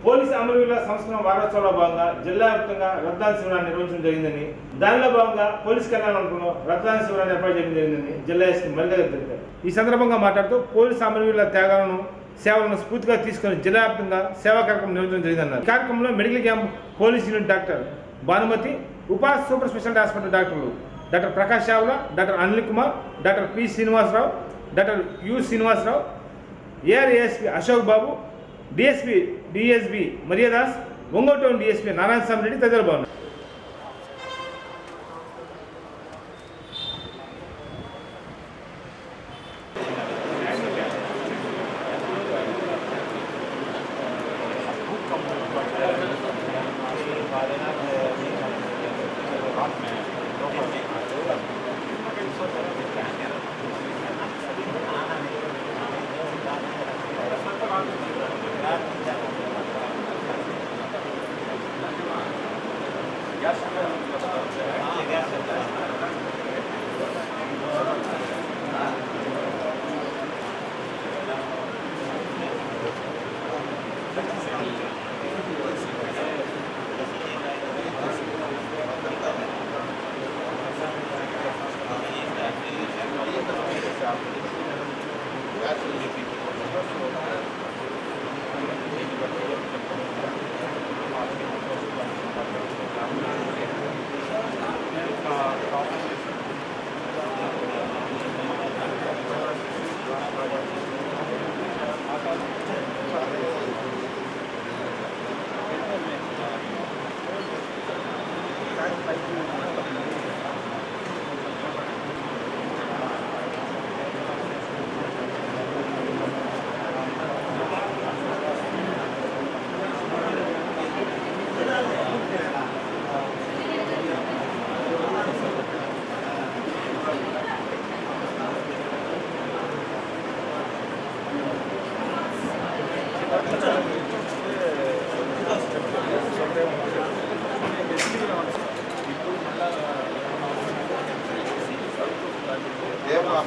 Police అమరవీరుల సంస్కరణ వారోత్సవంలో భాగంగా జిల్లా వ్యాప్తంగా రక్తదాన శిబిరాన్ని నిర్వహించడం జరిగిందని, దానిలో భాగంగా పోలీసు కళ్యాణంలో రక్తదాన శిబిరాన్ని ఏర్పాటు చేయడం జరిగిందని జిల్లా ఎస్పీ మల్లికార్జున తెలిపారు. ఈ సందర్భంగా మాట్లాడుతూ పోలీసు అమరవీరుల త్యాగాలను సేవలను స్ఫూర్తిగా తీసుకుని జిల్లా వ్యాప్తంగా సేవా కార్యక్రమం నిర్వహించడం జరిగిందన్నారు. ఈ కార్యక్రమంలో medical camp police unit doctor Bhanumathi, ఉపా super speciality hospital డాక్టర్లు doctor Prakash Chawla, doctor Anil Kumar, doctor P Srinivasarao, doctor you Srinivasarao, ఏఆర్ఏఎస్పీ Ashok Babu, DSP Mariadas, Ongole town DSP Narayana స్వామి రెడ్డి తదితరులు బాగున్నారు.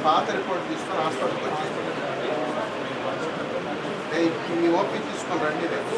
పాత రిపోర్ట్ తీసుకొని హాస్పిటల్కి వచ్చేసి మీ ఓపీ తీసుకొని రండి రేపు.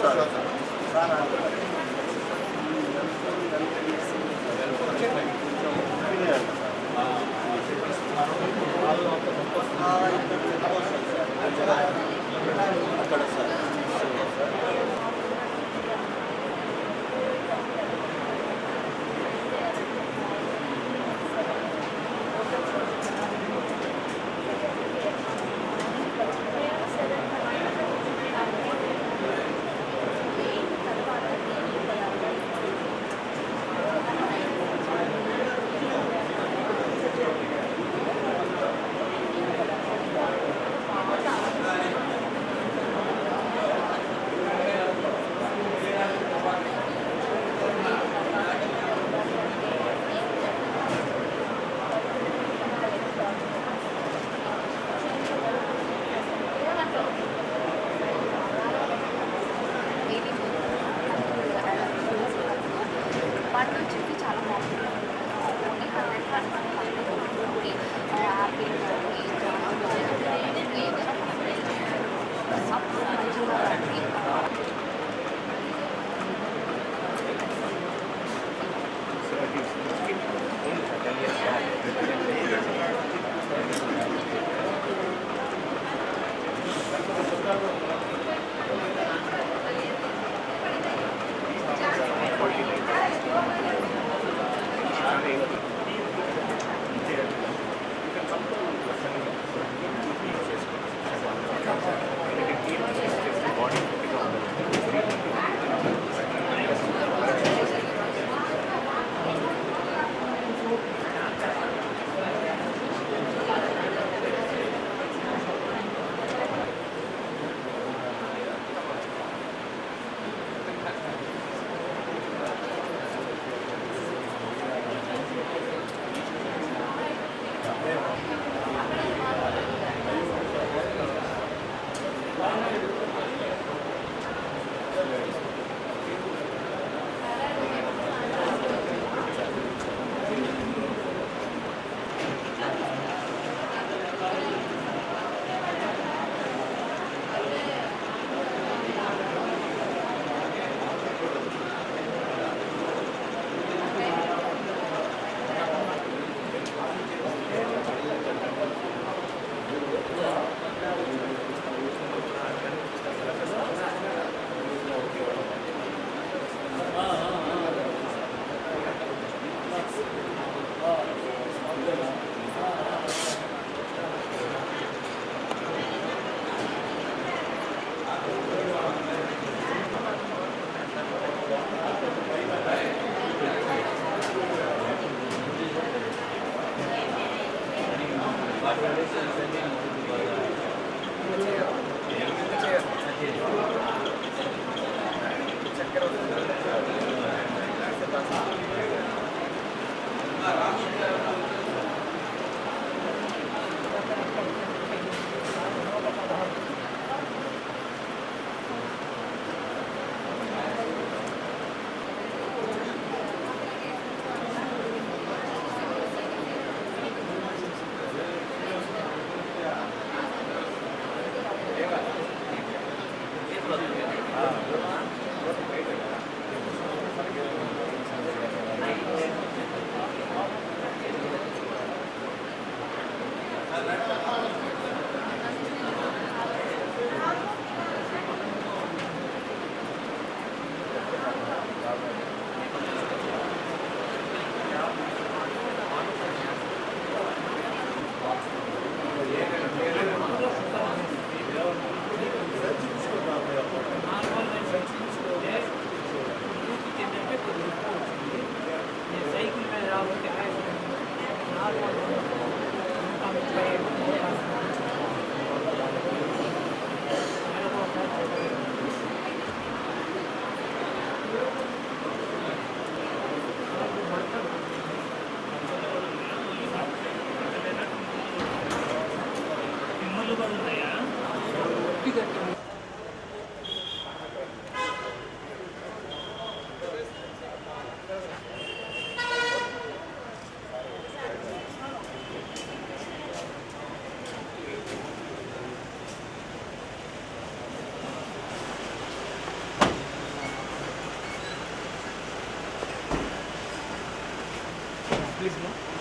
Please, no?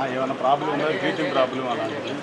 ఏమైనా ప్రాబ్లం ఉందా, టీచింగ్ ప్రాబ్లం అలాంటిది?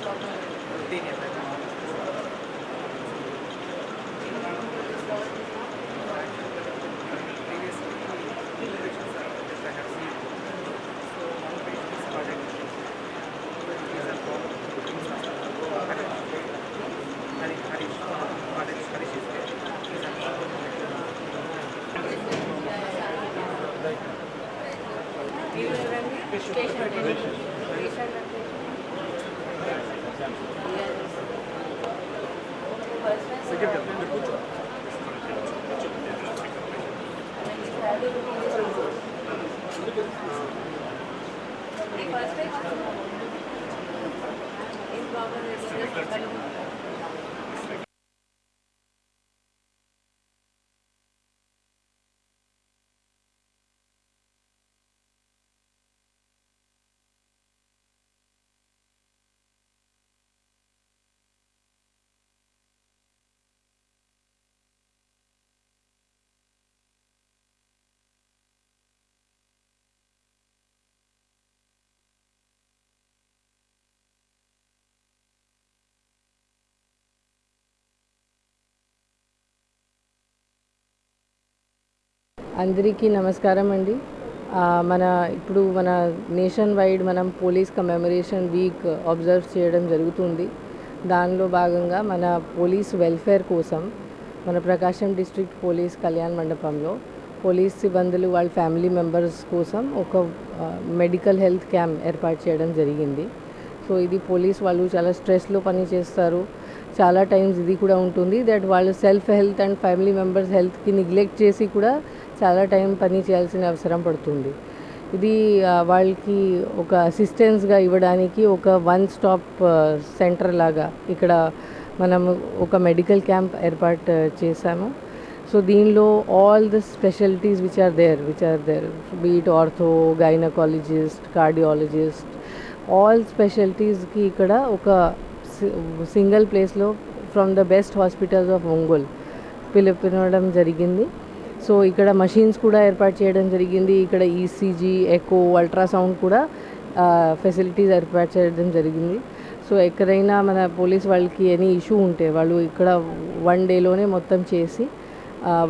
అందరికీ నమస్కారం అండి. మన నేషన్ వైడ్ మనం పోలీస్ కమెమరేషన్ వీక్ అబ్జర్వ్ చేయడం జరుగుతుంది. దానిలో భాగంగా మన పోలీస్ వెల్ఫేర్ కోసం మన ప్రకాశం డిస్ట్రిక్ట్ పోలీస్ కళ్యాణ్ మండపంలో పోలీస్ సిబ్బందులు వాళ్ళ ఫ్యామిలీ మెంబర్స్ కోసం ఒక మెడికల్ హెల్త్ క్యాంప్ ఏర్పాటు చేయడం జరిగింది. సో ఇది పోలీస్ వాళ్ళు చాలా స్ట్రెస్లో పని చేస్తారు. చాలా టైమ్స్ ఇది కూడా ఉంటుంది దట్ వాళ్ళు self health and family members హెల్త్కి నెగ్లెక్ట్ చేసి కూడా చాలా టైం పని చేయాల్సిన అవసరం పడుతుంది. ఇది వాళ్ళకి ఒక అసిస్టెన్స్గా ఇవ్వడానికి ఒక వన్ స్టాప్ సెంటర్ లాగా ఇక్కడ మనము ఒక మెడికల్ క్యాంప్ ఏర్పాటు చేశాము. సో దీనిలో all the specialities which are there be it ortho, gynaecologist, cardiologist, all స్పెషాలిటీస్కి ఇక్కడ ఒక సింగిల్ ప్లేస్లో from the best hospitals of Ongole పిలుపునడం జరిగింది. సో ఇక్కడ మషీన్స్ కూడా ఏర్పాటు చేయడం జరిగింది. ఇక్కడ ఈసీజీ, ఎకో, అల్ట్రాసౌండ్ కూడా ఫెసిలిటీస్ ఏర్పాటు చేయడం జరిగింది. సో ఎక్కడైనా మన పోలీస్ వాళ్ళకి ఎనీ ఇష్యూ ఉంటే వాళ్ళు ఇక్కడ వన్ డేలోనే మొత్తం చేసి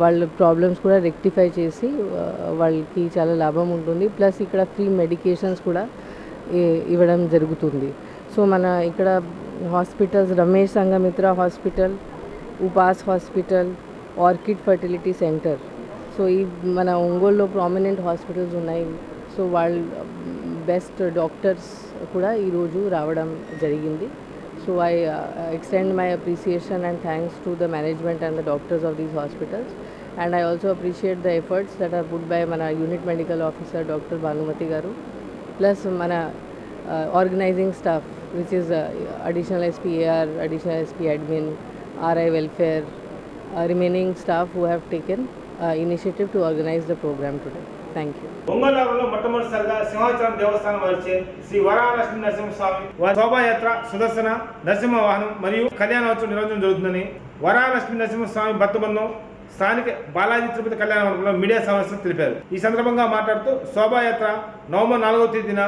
వాళ్ళ ప్రాబ్లమ్స్ కూడా రెక్టిఫై చేసి వాళ్ళకి చాలా లాభం ఉంటుంది. ప్లస్ ఇక్కడ ఫ్రీ మెడికేషన్స్ కూడా ఇవ్వడం జరుగుతుంది. సో మన ఇక్కడ hospitals Ramesh Sanghamitra hospital, Upas hospital, Orchid fertility centre, so ఈ మన ఒంగోలులో ప్రామినెంట్ హాస్పిటల్స్ ఉన్నాయి. సో వాళ్ళ బెస్ట్ డాక్టర్స్ కూడా ఈరోజు రావడం జరిగింది. So I extend my appreciation and thanks to the management and the doctors of these hospitals, and I also appreciate the efforts that are put by mana unit medical officer Dr. Bhanumati garu, plus mana organizing staff which is additional SPAR, additional SP admin, RI welfare, remaining staff who have taken initiative to organize the program today. Thank you. Ongole నగరంలో మొట్టమొదటిసారిగా సింహాచలం దేవస్థానం వారిచే శ్రీ వరాలక్ష్మీ నరసింహస్వామి వారి శోభాయాత్ర, సుదర్శన నరసింహ వాహనం మరియు కళ్యాణోత్సవం నిర్వహించడం జరుగుతుందని వరాలక్ష్మీ నరసింహస్వామి భక్త బృందం స్థానిక బాలాజీ తిరుపతి కళ్యాణ మండపంలో మీడియా సమావేశం తెలిపారు. ఈ సందర్భంగా మాట్లాడుతూ శోభాయాత్ర నవంబర్ 4వ తేదీన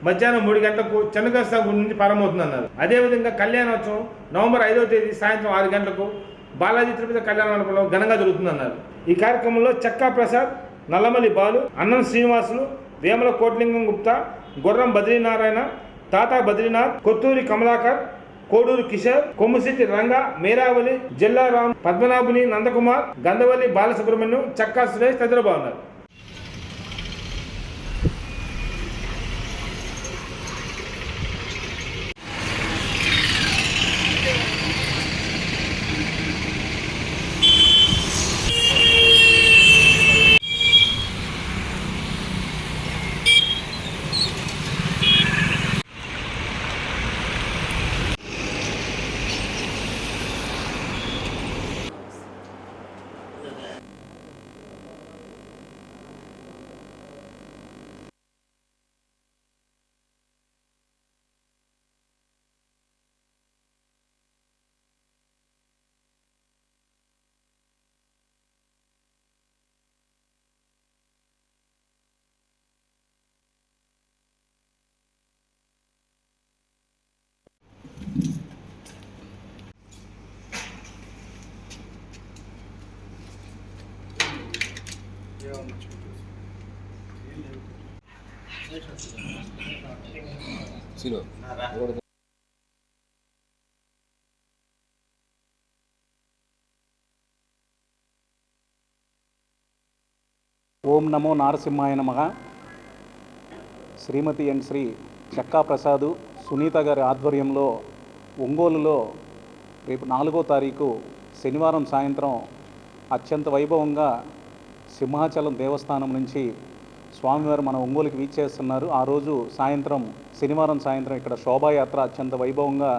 మధ్యాహ్నం 3 గంటలకు చెన్నకేశ్వర గుడి నుంచి ప్రారంభమవుతుందన్నారు. అదేవిధంగా కళ్యాణోత్సవం నవంబర్ 5వ తేదీ సాయంత్రం 6 గంటలకు బాలాజీ తిరుపతి కళ్యాణ మండపంలో ఘనంగా జరుగుతుందన్నారు. ఈ కార్యక్రమంలో చక్కా ప్రసాద్, నల్లమల్లి బాలు, అన్నం శ్రీనివాసులు, వేమల కోట్లింగం గుప్తా, గుర్రం బద్రీనారాయణ, తాతా బద్రీనాథ్, కొత్తూరి కమలాకర్, కోడూరు కిషోర్, కొమ్ముశెట్టి రంగ, మేరావలి, జిల్లారాం, పద్మనాభుని నందకుమార్, గంధవల్లి బాలసుబ్రహ్మణ్యం, చక్కా సురేష్ తదితరులు బాగున్నారు. ఓం నమో నారసింహాయ నమః. శ్రీమతి అండ్ శ్రీ చెక్కా ప్రసాదు సునీత గారి ఆధ్వర్యంలో ఒంగోలులో రేపు 4వ తారీఖు శనివారం సాయంత్రం అత్యంత వైభవంగా సింహాచలం దేవస్థానం నుంచి స్వామివారు మన ఒంగోలుకి వీచేస్తున్నారు. ఆ రోజు సాయంత్రం శనివారం సాయంత్రం ఇక్కడ శోభాయాత్ర అత్యంత వైభవంగా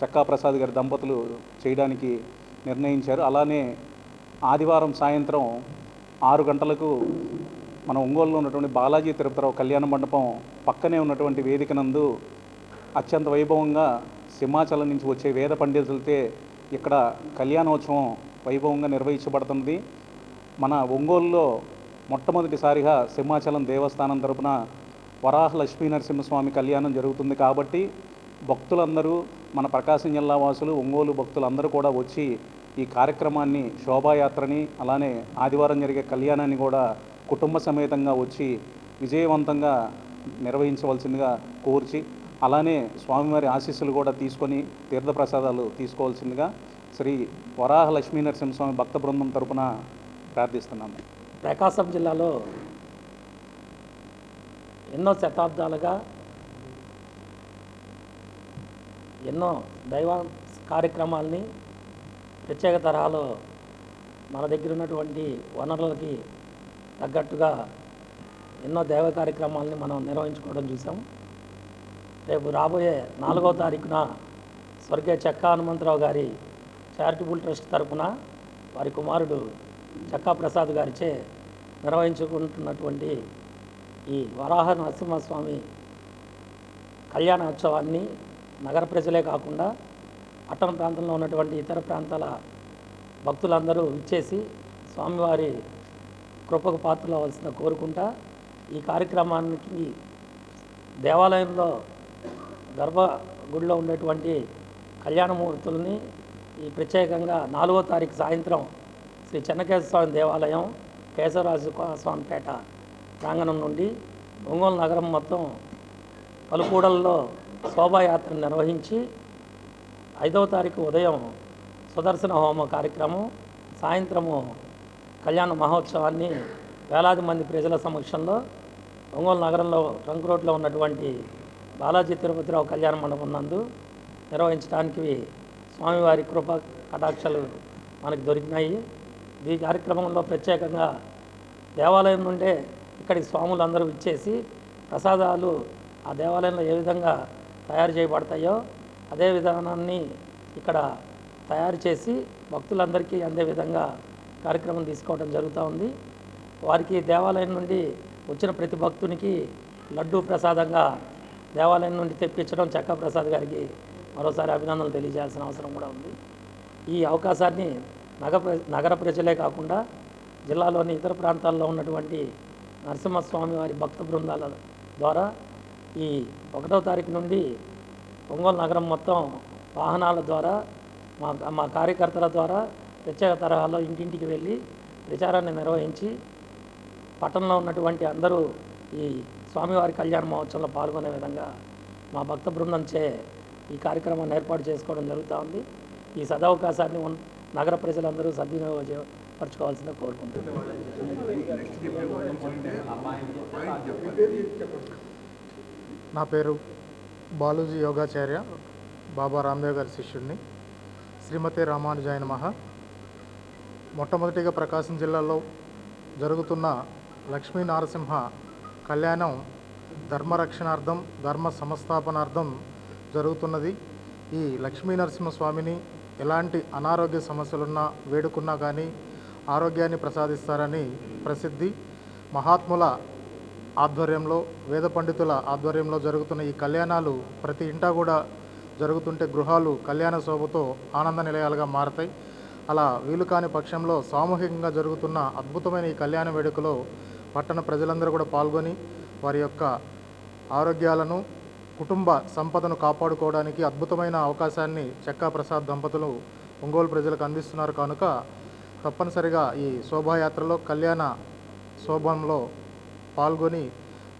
చెక్కా ప్రసాద్ గారి దంపతులు చేయడానికి నిర్ణయించారు. అలానే ఆదివారం సాయంత్రం 6 గంటలకు మన ఒంగోలులో ఉన్నటువంటి బాలాజీ తిరుపతిరావు కళ్యాణ మండపం పక్కనే ఉన్నటువంటి వేదిక నందు అత్యంత వైభవంగా సింహాచలం నుంచి వచ్చే వేద పండితులతో ఇక్కడ కళ్యాణోత్సవం వైభవంగా నిర్వహించబడుతుంది. మన ఒంగోలులో మొట్టమొదటిసారిగా సింహాచలం దేవస్థానం తరపున వరాహ లక్ష్మీ నరసింహస్వామి కళ్యాణం జరుగుతుంది. కాబట్టి భక్తులందరూ మన ప్రకాశం జిల్లా వాసులు ఒంగోలు భక్తులందరూ కూడా వచ్చి ఈ కార్యక్రమాన్ని శోభాయాత్రని అలానే ఆదివారం జరిగే కళ్యాణాన్ని కూడా కుటుంబ సమేతంగా వచ్చి విజయవంతంగా నిర్వహించవలసిందిగా కోర్చి అలానే స్వామివారి ఆశీస్సులు కూడా తీసుకొని తీర్థప్రసాదాలు తీసుకోవాల్సిందిగా శ్రీ వరాహ లక్ష్మీ నరసింహస్వామి భక్త బృందం తరపున ప్రార్థిస్తున్నాము. ప్రకాశం జిల్లాలో ఎన్నో శతాబ్దాలుగా ఎన్నో దైవ కార్యక్రమాల్ని ప్రత్యేక తరహాలో మన దగ్గర ఉన్నటువంటి వనరులకి తగ్గట్టుగా ఎన్నో దైవ కార్యక్రమాలని మనం నిర్వహించుకోవడం చూసాం. రేపు రాబోయే 4వ తారీఖున స్వర్గీయ చెక్కా హనుమంతరావు గారి చారిటబుల్ ట్రస్ట్ తరఫున వారి కుమారుడు చెక్కా ప్రసాద్ గారిచే నిర్వహించుకుంటున్నటువంటి ఈ వరాహ నరసింహస్వామి కళ్యాణోత్సవాన్ని నగర ప్రజలే కాకుండా పట్టణ ప్రాంతంలో ఉన్నటువంటి ఇతర ప్రాంతాల భక్తులందరూ ఇచ్చేసి స్వామివారి కృపకు పాత్రలు అవ్వాల్సిన కోరుకుంటా ఈ కార్యక్రమానికి దేవాలయంలో గర్భగుడిలో ఉండేటువంటి కళ్యాణమూర్తుల్ని ఈ ప్రత్యేకంగా 4వ తారీఖు సాయంత్రం శ్రీ చెన్నకేశ్వర స్వామి దేవాలయం కేశవరాజు స్వామిపేట ప్రాంగణం నుండి ఒంగోలు నగరం మొత్తం పలుకూడల్లో శోభాయాత్ర నిర్వహించి 5వ తారీఖు ఉదయం సుదర్శన హోమ కార్యక్రమం, సాయంత్రము కళ్యాణ మహోత్సవాన్ని వేలాది మంది ప్రజల సమక్షంలో ఒంగోలు నగరంలో ట్రంక్ రోడ్లో ఉన్నటువంటి బాలాజీ తిరుపతిరావు కళ్యాణ మండపం నందు నిర్వహించడానికి స్వామివారి కృప కటాక్షాలు మనకు దొరికినాయి. ఈ కార్యక్రమంలో ప్రత్యేకంగా దేవాలయం నుండే ఇక్కడికి స్వాములందరూ ఇచ్చేసి ప్రసాదాలు ఆ దేవాలయంలో ఏ విధంగా తయారు చేయబడతాయో అదే విధానాన్ని ఇక్కడ తయారు చేసి భక్తులందరికీ అందే విధంగా కార్యక్రమం తీసుకోవడం జరుగుతూ ఉంది. వారికి దేవాలయం నుండి వచ్చిన ప్రతి భక్తునికి లడ్డూ ప్రసాదంగా దేవాలయం నుండి తెప్పించడం చెక్కా ప్రసాద్ గారికి మరోసారి అభినందనలు తెలియజేయాల్సిన అవసరం కూడా ఉంది. ఈ అవకాశాన్ని నగర ప్రజలే కాకుండా జిల్లాలోని ఇతర ప్రాంతాల్లో ఉన్నటువంటి నరసింహస్వామి వారి భక్త బృందాల ద్వారా ఈ 1వ తారీఖు నుండి ఒంగోలు నగరం మొత్తం వాహనాల ద్వారా మా కార్యకర్తల ద్వారా ప్రత్యేక తరహాలో ఇంటింటికి వెళ్ళి ప్రచారాన్ని నిర్వహించి పట్టణంలో ఉన్నటువంటి అందరూ ఈ స్వామివారి కళ్యాణ మహోత్సవంలో పాల్గొనే విధంగా మా భక్త బృందంచే ఈ కార్యక్రమాన్ని ఏర్పాటు చేసుకోవడం జరుగుతూ ఉంది. ఈ సదవకాశాన్ని నగర ప్రజలందరూ సద్వినియోగపరచుకోవాల్సిందిగా కోరుకుంటున్నాను. నా పేరు బాలూజీ యోగాచార్య, బాబా రామ్దేవ్ గారి శిష్యుడిని. శ్రీమతి రామానుజాయ నమః. మొట్టమొదటిగా ప్రకాశం జిల్లాలో జరుగుతున్న లక్ష్మీ నరసింహ కళ్యాణం ధర్మరక్షణార్థం, ధర్మ సంస్థాపనార్థం జరుగుతున్నది. ఈ లక్ష్మీ నరసింహస్వామిని ఎలాంటి అనారోగ్య సమస్యలున్నా వేడుకున్నా కానీ ఆరోగ్యాన్ని ప్రసాదిస్తారని ప్రసిద్ధి. మహాత్ముల ఆధ్వర్యంలో, వేద పండితుల ఆధ్వర్యంలో జరుగుతున్న ఈ కళ్యాణాలు ప్రతి ఇంటా కూడా జరుగుతుంటే గృహాలు కళ్యాణ శోభతో ఆనంద నిలయాలుగా మారతాయి. అలా వీలు కాని పక్షంలో సామూహికంగా జరుగుతున్న అద్భుతమైన ఈ కళ్యాణ వేడుకలో పట్టణ ప్రజలందరూ కూడా పాల్గొని వారి యొక్క ఆరోగ్యాలను, కుటుంబ సంపదను కాపాడుకోవడానికి అద్భుతమైన అవకాశాన్ని చెక్కా ప్రసాద్ దంపతులు ఒంగోలు ప్రజలకు అందిస్తున్నారు. కనుక తప్పనిసరిగా ఈ శోభాయాత్రలో, కళ్యాణ శోభంలో పాల్గొని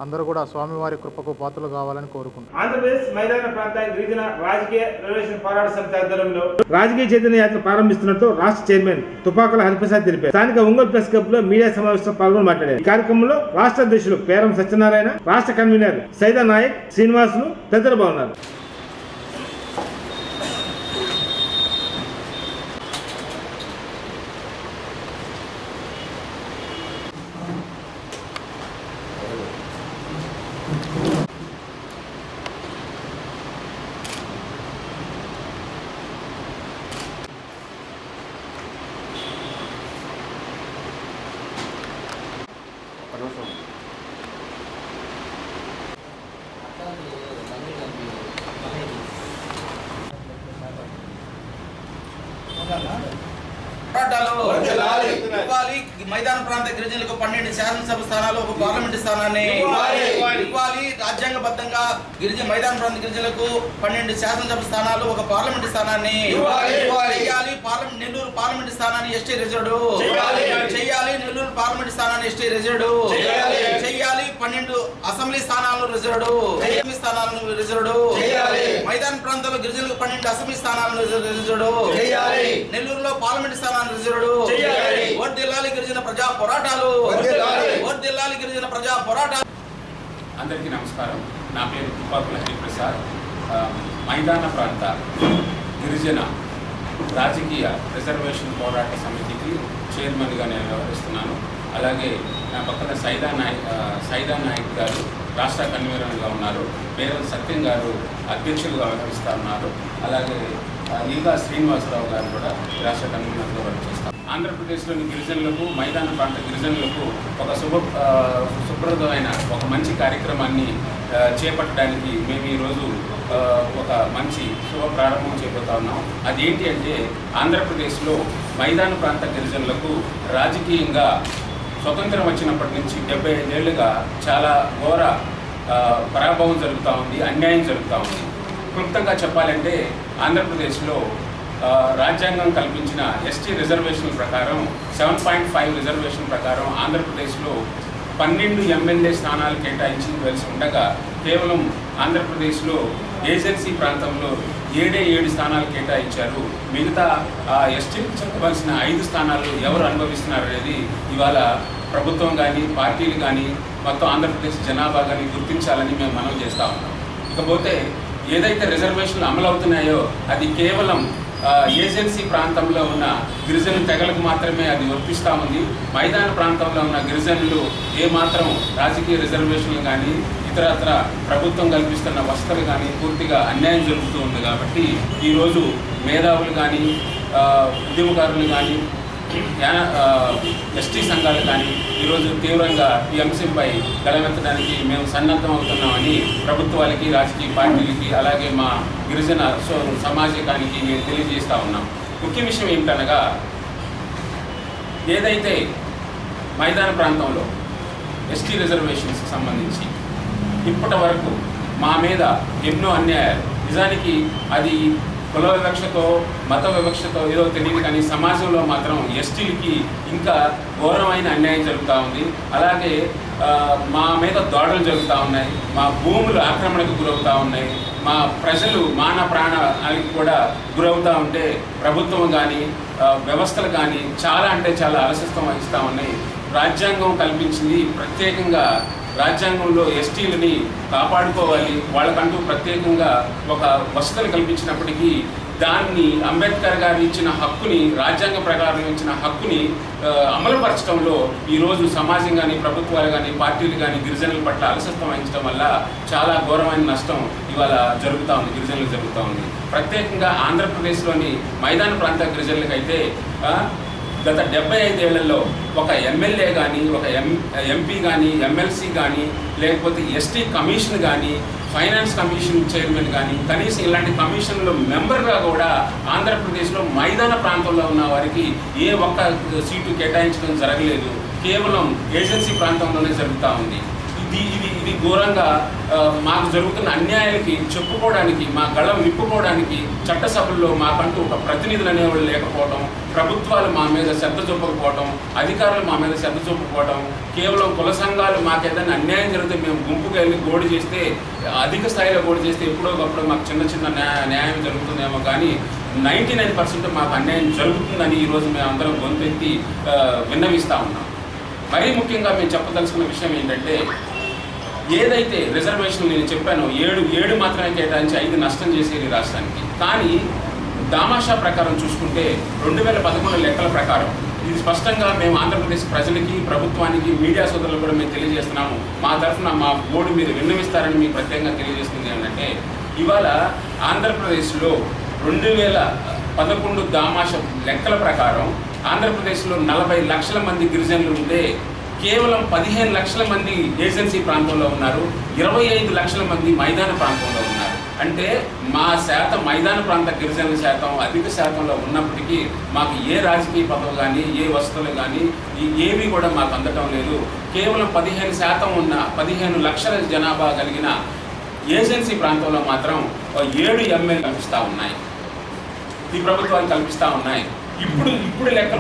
అందరూ కూడా స్వామివారి కృపకు పాత్రలు కావాలని కోరుకుంటున్నాను. ఆంధ్రప్రదేశ్ మైదాన ప్రాంత గిరిజన రాజకీయ రిజర్వేషన్ పోరాట సమితి ఆధ్వర్యంలో రాజకీయ చైతన్య యాత్ర ప్రారంభిస్తున్నట్టు రాష్ట్ర చైర్మన్ తుపాకుల హరిప్రసాద్ తెలిపారు. స్థానిక ఒంగోలు ప్రెస్ క్లబ్ లో మీడియా సమావేశంలో పాల్గొని మాట్లాడారు. ఈ కార్యక్రమంలో రాష్ట్ర అధ్యక్షులు పేరం సత్యనారాయణ, రాష్ట్ర కన్వీనర్ సైదా నాయక్, శ్రీనివాసులు తదితరులు బాగున్నారు. ఇవ్వాలి మైదాన ప్రాంత గిరిజనులకు 12 శాసనసభ స్థానాలు, ఒక పార్లమెంటు స్థానాన్ని ఇవ్వాలి. రాజ్యాంగబద్ధంగా మైదాన ప్రాంత గిరిజనులకు 12 శాసనసభ స్థానాలు, ఒక పార్లమెంటు స్థానాన్ని చేయాలి. నెల్లూరు పార్లమెంటు స్థానాన్ని ఎస్టీ రిజర్వ్డ్ చేయాలి. నెల్లూరు పార్లమెంటు స్థానాన్ని ఎస్టీ రిజర్వ్డ్ చేయాలి. 12 అసెంబ్లీ స్థానాలను రిజర్వ్డ్ మైదాన ప్రాంతంలో గిరిజనులకు 12 అసెంబ్లీ స్థానాలను రిజర్వ్డ్ నెల్లూరులో పార్లమెంటు స్థానాన్ని రిజర్వ్డ్ వర్ధిల్లాలి గిరిజన ప్రజా పోరాటాలు. అందరికీ నమస్కారం. నా పేరు తుపాకుల హరిప్రసాద్. మైదాన ప్రాంత గిరిజన రాజకీయ రిజర్వేషన్ పోరాట సమితికి చైర్మన్గా నేను వ్యవహరిస్తున్నాను. అలాగే నా పక్కన సైదా నాయక్ గారు రాష్ట్ర కన్వీనర్గా ఉన్నారు. పేరం సత్యం గారు అధ్యక్షులుగా వ్యవహరిస్తూ ఉన్నారు. అలాగే ఈగా శ్రీనివాసరావు గారు కూడా రాష్ట్ర కన్వీనర్గా వర్తిస్తారు. ఆంధ్రప్రదేశ్లోని గిరిజనులకు, మైదాన ప్రాంత గిరిజనులకు ఒక శుభ్రమైన ఒక మంచి కార్యక్రమాన్ని చేపట్టడానికి మేము ఈరోజు ఒక మంచి శుభ ప్రారంభం చేయబోతా ఉన్నాం. అదేంటి అంటే, ఆంధ్రప్రదేశ్లో మైదాన ప్రాంత గిరిజనులకు రాజకీయంగా స్వతంత్రం వచ్చినప్పటి నుంచి 75 ఏళ్ళుగా చాలా ఘోర పరాభవం జరుగుతూ ఉంది, అన్యాయం జరుగుతూ ఉంది. క్లుప్తంగా చెప్పాలంటే, ఆంధ్రప్రదేశ్లో రాజ్యాంగం కల్పించిన ఎస్టీ రిజర్వేషన్ ప్రకారం 7.5 రిజర్వేషన్ ప్రకారం ఆంధ్రప్రదేశ్లో 12 ఎమ్మెల్యే స్థానాలు కేటాయించవలసి ఉండగా కేవలం ఆంధ్రప్రదేశ్లో ఏజెన్సీ ప్రాంతంలో 7 స్థానాలు కేటాయించారు. మిగతా ఎస్టీకి చెప్పవలసిన 5 స్థానాలు ఎవరు అనుభవిస్తున్నారు అనేది ఇవాళ ప్రభుత్వం కానీ, పార్టీలు కానీ, మొత్తం ఆంధ్రప్రదేశ్ జనాభా కానీ గుర్తించాలని మేము మనవి చేస్తూ ఉన్నాం. ఇకపోతే ఏదైతే రిజర్వేషన్లు అమలవుతున్నాయో అది కేవలం ఏజెన్సీ ప్రాంతంలో ఉన్న గిరిజన తెగలకు మాత్రమే అది వర్తిస్తూ ఉంది. మైదాన ప్రాంతంలో ఉన్న గిరిజనులు ఏమాత్రం రాజకీయ రిజర్వేషన్లు కానీ, ఇతరత్ర ప్రభుత్వం కల్పిస్తున్న వసతులు కానీ పూర్తిగా అన్యాయం జరుగుతూ ఉంది. కాబట్టి ఈరోజు మేధావులు కానీ, ఉద్యమకారులు కానీ, ఎస్టీ సంఘాలు కానీ ఈరోజు తీవ్రంగా ఈ అంశంపై గలమెత్తడానికి మేము సన్నద్ధం అవుతున్నామని ప్రభుత్వాలకి, రాజకీయ పార్టీలకి, అలాగే మా గిరిజన సమాజానికి మేము తెలియజేస్తూ ఉన్నాం. ముఖ్య విషయం ఏమిటనగా, ఏదైతే మైదాన ప్రాంతంలో ఎస్టీ రిజర్వేషన్స్కి సంబంధించి ఇప్పటి వరకు మా మీద ఎన్నో అన్యాయాలు, నిజానికి అది కుల వివక్షతో, మత వివక్షతో ఏదో తెలియదు కానీ సమాజంలో మాత్రం ఎస్టీలకి ఇంకా ఘోరమైన అన్యాయం జరుగుతూ ఉంది. అలాగే మా మీద దాడులు జరుగుతూ ఉన్నాయి, మా భూములు ఆక్రమణకు గురవుతూ ఉన్నాయి, మా ప్రజలు మాన ప్రాణాలకు కూడా గురవుతూ ఉంటే ప్రభుత్వం కానీ, వ్యవస్థలు కానీ చాలా అంటే చాలా అలసత్వం వహిస్తూ ఉన్నాయి. రాజ్యాంగం కల్పించింది ప్రత్యేకంగా, రాజ్యాంగంలో ఎస్టీలని కాపాడుకోవాలి, వాళ్ళకంటూ ప్రత్యేకంగా ఒక వసతులు కల్పించినప్పటికీ దాన్ని అంబేద్కర్ గారు ఇచ్చిన హక్కుని, రాజ్యాంగ ప్రకారం ఇచ్చిన హక్కుని అమలుపరచడంలో ఈరోజు సమాజం కానీ, ప్రభుత్వాలు కానీ, పార్టీలు కానీ గిరిజనుల పట్ల అలసత్వం వహించడం వల్ల చాలా ఘోరమైన నష్టం ఇవాళ జరుగుతూ ఉంది, గిరిజనులకు జరుగుతూ ఉంది. ప్రత్యేకంగా ఆంధ్రప్రదేశ్లోని మైదాన ప్రాంత గిరిజనులకైతే గత 75 ఏళ్లలో ఒక ఎమ్మెల్యే కానీ, ఒక ఎంపీ కానీ, ఎమ్మెల్సీ కానీ, లేకపోతే ఎస్టీ కమిషన్ కానీ, ఫైనాన్స్ కమిషన్ చైర్మన్ కానీ, కనీసం ఇలాంటి కమిషన్లో మెంబర్గా కూడా ఆంధ్రప్రదేశ్లో మైదాన ప్రాంతంలో ఉన్న వారికి ఏ ఒక్క సీటు కేటాయించడం జరగలేదు. కేవలం ఏజెన్సీ ప్రాంతంలోనే జరుగుతూ ఉంది. ఇది ఘోరంగా మాకు జరుగుతున్న అన్యాయాలకి చెప్పుకోవడానికి, మా గళం విప్పుకోవడానికి చట్టసభల్లో మాకంటూ ఒక ప్రతినిధులు అనేవాళ్ళు లేకపోవడం, ప్రభుత్వాలు మా మీద శ్రద్ధ చూపకపోవడం, అధికారులు మా మీద శ్రద్ధ చూపకపోవడం, కేవలం కుల సంఘాలు మాకేదైనా అన్యాయం జరిగితే మేము గుంపుగా వెళ్ళి గోడు చేస్తే, అధిక స్థాయిలో గోడు చేస్తే ఎప్పుడో ఒకప్పుడు మాకు చిన్న న్యాయం జరుగుతుందేమో, కానీ 99% మాకు అన్యాయం జరుగుతుందని ఈరోజు మేము అందరం గొంతెత్తి విన్నవిస్తూ ఉన్నాం. మరీ ముఖ్యంగా మేము చెప్పదలుచుకున్న విషయం ఏంటంటే, ఏదైతే రిజర్వేషన్ నేను చెప్పానో 7 మాత్రమే కేటాయించి 5 నష్టం చేసేది రాష్ట్రానికి. కానీ దామాషా ప్రకారం చూసుకుంటే 2011 లెక్కల ప్రకారం ఇది స్పష్టంగా మేము ఆంధ్రప్రదేశ్ ప్రజలకి, ప్రభుత్వానికి, మీడియా సోదరులకు కూడా మేము తెలియజేస్తున్నాము. మా తరఫున మా బోర్డు మీరు విన్నవిస్తారని మీకు ప్రత్యేకంగా తెలియజేస్తుంది ఏంటంటే, ఇవాళ ఆంధ్రప్రదేశ్లో 2011 దామాషా లెక్కల ప్రకారం ఆంధ్రప్రదేశ్లో 40 లక్షల మంది గిరిజనులు ఉంటే కేవలం 15 లక్షల మంది ఏజెన్సీ ప్రాంతంలో ఉన్నారు, 25 లక్షల మంది మైదాన ప్రాంతంలో ఉన్నారు. అంటే మా శాతం మైదాన ప్రాంత గిరిజనుల శాతం అధిక శాతంలో ఉన్నప్పటికీ మాకు ఏ రాజకీయ పదవి కానీ, ఏ వసతులు కానీ ఏవి కూడా మాకు అందటం లేదు. కేవలం 15% ఉన్న 15 లక్షల జనాభా కలిగిన ఏజెన్సీ ప్రాంతంలో మాత్రం 7 ఎమ్మెల్యేలు కల్పిస్తూ ఉన్నాయి, ఈ ప్రభుత్వాలు కల్పిస్తూ ఉన్నాయి. ఇప్పుడు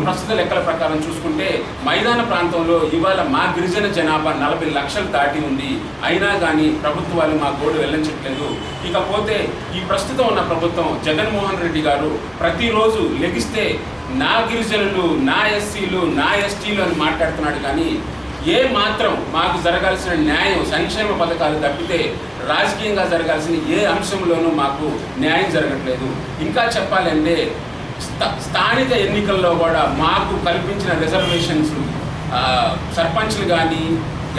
ప్రస్తుత లెక్కల ప్రకారం చూసుకుంటే మైదాన ప్రాంతంలో ఇవాళ మా గిరిజన జనాభా 40 లక్షలు దాటి ఉంది. అయినా కానీ ప్రభుత్వాలు మా గోడు వెళ్ళించట్లేదు. ఇకపోతే ఈ ప్రస్తుతం ఉన్న ప్రభుత్వం జగన్మోహన్ రెడ్డి గారు ప్రతిరోజు లెగిస్తే నా గిరిజనులు, నా ఎస్సీలు, నా ఎస్టీలు అని మాట్లాడుతున్నాడు. కానీ ఏ మాత్రం మాకు జరగాల్సిన న్యాయం, సంక్షేమ పథకాలు తప్పితే రాజకీయంగా జరగాల్సిన ఏ అంశంలోనూ మాకు న్యాయం జరగట్లేదు. ఇంకా చెప్పాలంటే స్థానిక ఎన్నికల్లో కూడా మాకు కల్పించిన రిజర్వేషన్స్ సర్పంచ్లు కానీ,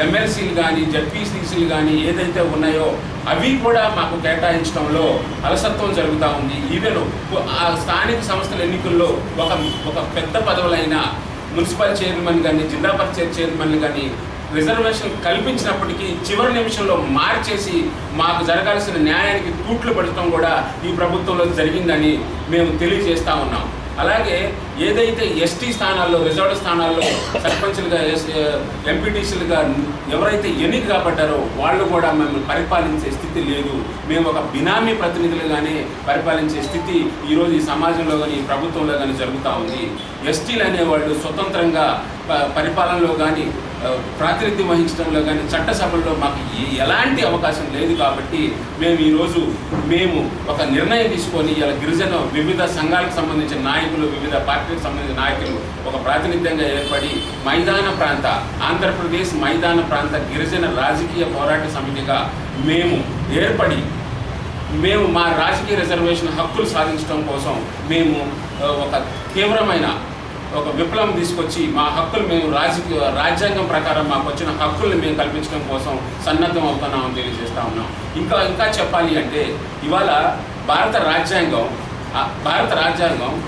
ఎమ్మెల్సీలు కానీ, జడ్పీసీసీలు కానీ ఏదైతే ఉన్నాయో అవి కూడా మాకు కేటాయించడంలో అలసత్వం జరుగుతూ ఉంది. ఈవెన్ ఆ స్థానిక సంస్థల ఎన్నికల్లో ఒక పెద్ద పదవులైన మున్సిపల్ చైర్మన్ కానీ, జిల్లా పరిషత్ చైర్మన్ కానీ రిజర్వేషన్ కల్పించినప్పటికీ చివరి నిమిషంలో మార్చేసి మాకు జరగాల్సిన న్యాయానికి తూట్లు పడటం కూడా ఈ ప్రభుత్వంలో జరిగిందని మేము తెలియజేస్తూ ఉన్నాం. అలాగే ఏదైతే ఎస్టీ స్థానాల్లో, రిజర్వ్డ్ స్థానాల్లో సర్పంచ్లుగా, ఎంపీటీసీలుగా ఎవరైతే ఎన్నిక కాబట్టారో వాళ్ళు కూడా మేము పరిపాలించే స్థితి లేదు. మేము ఒక బినామీ ప్రతినిధులుగానే పరిపాలించే స్థితి ఈరోజు ఈ సమాజంలో కానీ, ఈ ప్రభుత్వంలో కానీ జరుగుతూ ఉంది. ఎస్టీలు అనేవాళ్ళు స్వతంత్రంగా పరిపాలనలో కానీ, ప్రాతినిధ్యం వహించడంలో కానీ, చట్టసభల్లో మాకు ఎలాంటి అవకాశం లేదు. కాబట్టి మేము ఒక నిర్ణయం తీసుకొని ఇలా గిరిజన వివిధ సంఘాలకు సంబంధించిన నాయకులు, వివిధ పార్టీలకు సంబంధించిన నాయకులు ఒక ప్రాతినిధ్యంగా ఏర్పడి ఆంధ్రప్రదేశ్ మైదాన ప్రాంత గిరిజన రాజకీయ పోరాట సమితిగా మేము ఏర్పడి మా రాజకీయ రిజర్వేషన్ హక్కులు సాధించడం కోసం మేము ఒక తీవ్రమైన ఒక విప్లవం తీసుకొచ్చి మా హక్కులు మేము రాజ్యాంగం ప్రకారం మాకు వచ్చిన హక్కుల్ని మేము కల్పించడం కోసం సన్నద్ధం అవుతున్నామని తెలియజేస్తూ ఉన్నాం. ఇంకా చెప్పాలి అంటే ఇవాళ భారత రాజ్యాంగం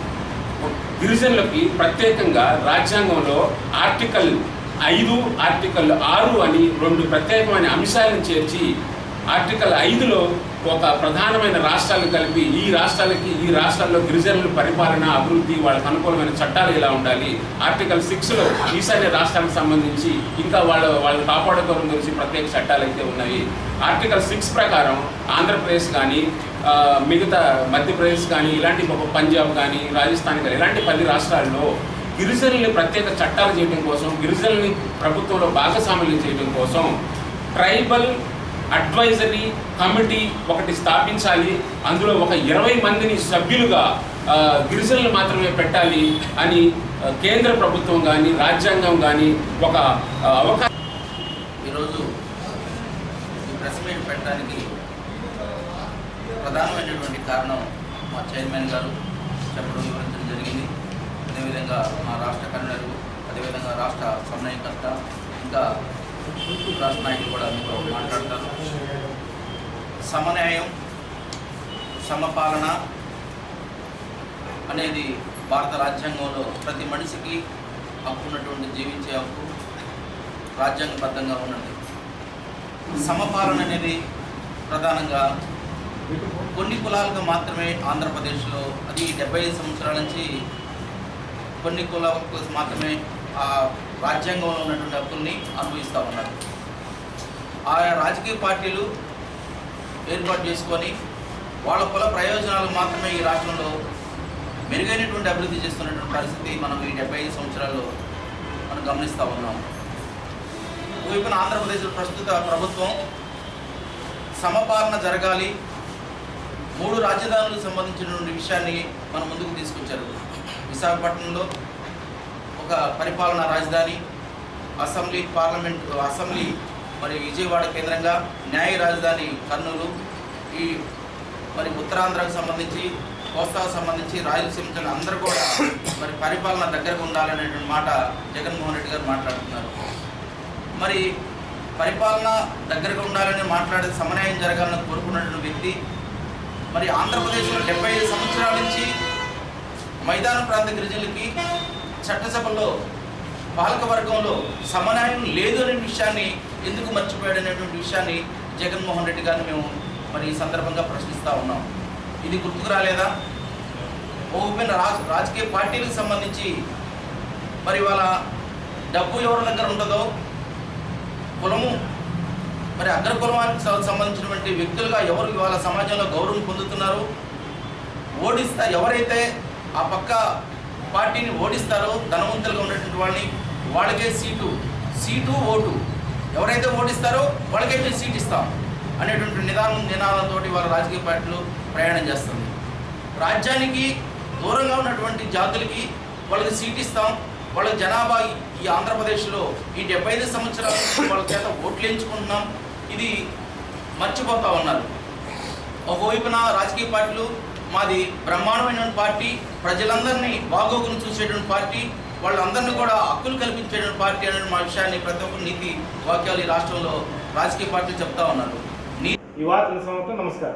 గిరిజనులకి ప్రత్యేకంగా రాజ్యాంగంలో ఆర్టికల్ 5, ఆర్టికల్ 6 అని 2 ప్రత్యేకమైన అంశాలను చేర్చి ఆర్టికల్ 5లో ఒక ప్రధానమైన రాష్ట్రాలను కలిపి ఈ రాష్ట్రాల్లో గిరిజనుల పరిపాలన, అభివృద్ధి, వాళ్ళకు అనుకూలమైన చట్టాలు ఇలా ఉండాలి. ఆర్టికల్ 6లో ఈశాన్య రాష్ట్రాలకు సంబంధించి ఇంకా వాళ్ళు కాపాడుకోవడం గురించి ప్రత్యేక చట్టాలు అయితే ఉన్నాయి. ఆర్టికల్ 6 ప్రకారం ఆంధ్రప్రదేశ్ కానీ, మిగతా మధ్యప్రదేశ్ కానీ, ఇలాంటి పంజాబ్ కానీ, రాజస్థాన్ కానీ ఇలాంటి 10 రాష్ట్రాల్లో గిరిజనుల్ని ప్రత్యేక చట్టాలు చేయడం కోసం, గిరిజనుల్ని ప్రభుత్వంలో భాగస్వామ్యం చేయడం కోసం ట్రైబల్ అడ్వైజరీ కమిటీ ఒకటి స్థాపించాలి. అందులో ఒక 20 మందిని సభ్యులుగా గిరిజనులు మాత్రమే పెట్టాలి అని కేంద్ర ప్రభుత్వం కానీ, రాజ్యాంగం కానీ ఒక అవకాశం. ఈరోజు ఈ ప్రెస్ మీట్ పెట్టడానికి ప్రధానమైనటువంటి కారణం మా చైర్మన్ గారు వివరించడం జరిగింది. అదేవిధంగా మా రాష్ట్ర కన్వీనరు, అదేవిధంగా రాష్ట్ర సమన్వయకర్త, ఇంకా రాష్ట్ర నాయకులు కూడా మీతో మాట్లాడతారు. సమన్యాయం, సమపాలన అనేది భారత రాజ్యాంగంలో ప్రతి మనిషికి హక్కు ఉన్నటువంటి జీవించే హక్కు రాజ్యాంగబద్ధంగా ఉన్నది. సమపాలన అనేది ప్రధానంగా కొన్ని కులాలకు మాత్రమే ఆంధ్రప్రదేశ్లో, అది 75 సంవత్సరాల నుంచి కొన్ని కులాలకు మాత్రమే ఆ రాజ్యాంగంలో ఉన్నటువంటి హక్కుల్ని అనుభవిస్తూ ఉన్నారు. ఆయా రాజకీయ పార్టీలు ఏర్పాటు చేసుకొని వాళ్ళ కుల ప్రయోజనాలు మాత్రమే ఈ రాష్ట్రంలో మెరుగైనటువంటి అభివృద్ధి చేస్తున్నటువంటి పరిస్థితి మనం ఈ 75 సంవత్సరాల్లో మనం గమనిస్తూ ఉన్నాం. ఒకవైపున ఆంధ్రప్రదేశ్ ప్రస్తుత ప్రభుత్వం సమపాలన జరగాలి, 3 రాజధానులకు సంబంధించినటువంటి విషయాన్ని మన ముందుకు తీసుకొచ్చారు. విశాఖపట్నంలో ఒక పరిపాలనా రాజధాని, అసెంబ్లీ మరి విజయవాడ కేంద్రంగా, న్యాయ రాజధాని కర్నూలు, ఈ మరి ఉత్తరాంధ్రకు సంబంధించి, కోస్తాకు సంబంధించి, రాయలసీమ అందరూ కూడా మరి పరిపాలన దగ్గరకు ఉండాలనేటువంటి మాట జగన్మోహన్ రెడ్డి గారు మాట్లాడుతున్నారు. మరి పరిపాలన దగ్గరకు ఉండాలని మాట్లాడే సమన్వయం జరగాలని కోరుకున్నటువంటి వ్యక్తి మరి ఆంధ్రప్రదేశ్లో 75 సంవత్సరాల నుంచి మైదాన ప్రాంత గిరిజనులకి చట్టసభలో పాలకవర్గంలో సమన్వయం లేదు అనే విషయాన్ని ఎందుకు మర్చిపోయాడు అనేటువంటి విషయాన్ని జగన్మోహన్ రెడ్డి గారిని మేము మరి ఈ సందర్భంగా ప్రశ్నిస్తూ ఉన్నాం. ఇది గుర్తుకు రాలేదా? ఓపెన్ రాజకీయ పార్టీలకు సంబంధించి మరి వాళ్ళ డబ్బు ఎవరి దగ్గర ఉంటుందో, కులము మరి అగ్రకులానికి సంబంధించినటువంటి వ్యక్తులుగా ఎవరు ఇవాళ సమాజంలో గౌరవం పొందుతున్నారు, ఎవరైతే ఆ పక్క పార్టీని ఓడిస్తారో ధనవంతులుగా ఉన్నటువంటి వాళ్ళకే సీటు ఓటు, ఎవరైతే ఓడిస్తారో వాళ్ళకే మేము సీట్ ఇస్తాం అనేటువంటి నినాదంతో వాళ్ళ రాజకీయ పార్టీలు ప్రయాణం చేస్తుంది. రాజ్యానికి దూరంగా ఉన్నటువంటి జాతులకి వాళ్ళకి సీట్ ఇస్తాం, వాళ్ళ జనాభా ఈ ఆంధ్రప్రదేశ్లో ఈ 75 సంవత్సరాల వాళ్ళ చేత ఓట్లు ఎంచుకుంటున్నాం, ఇది మర్చిపోతూ ఉన్నారు. ఒకవైపున రాజకీయ పార్టీలు మాది బ్రహ్మాండమైన పార్టీ, ప్రజలందరినీ బాగోగులు చూసేటువంటి పార్టీ, వాళ్ళందరినీ కూడా హక్కులు కల్పించేటువంటి పార్టీ అనే మా విషయాన్ని ప్రతి ఒక్క నీతి వాక్యాలు ఈ రాష్ట్రంలో రాజకీయ పార్టీలు చెప్తా ఉన్నారు. ఈ వార్తల సమాప్తం. నమస్కారం.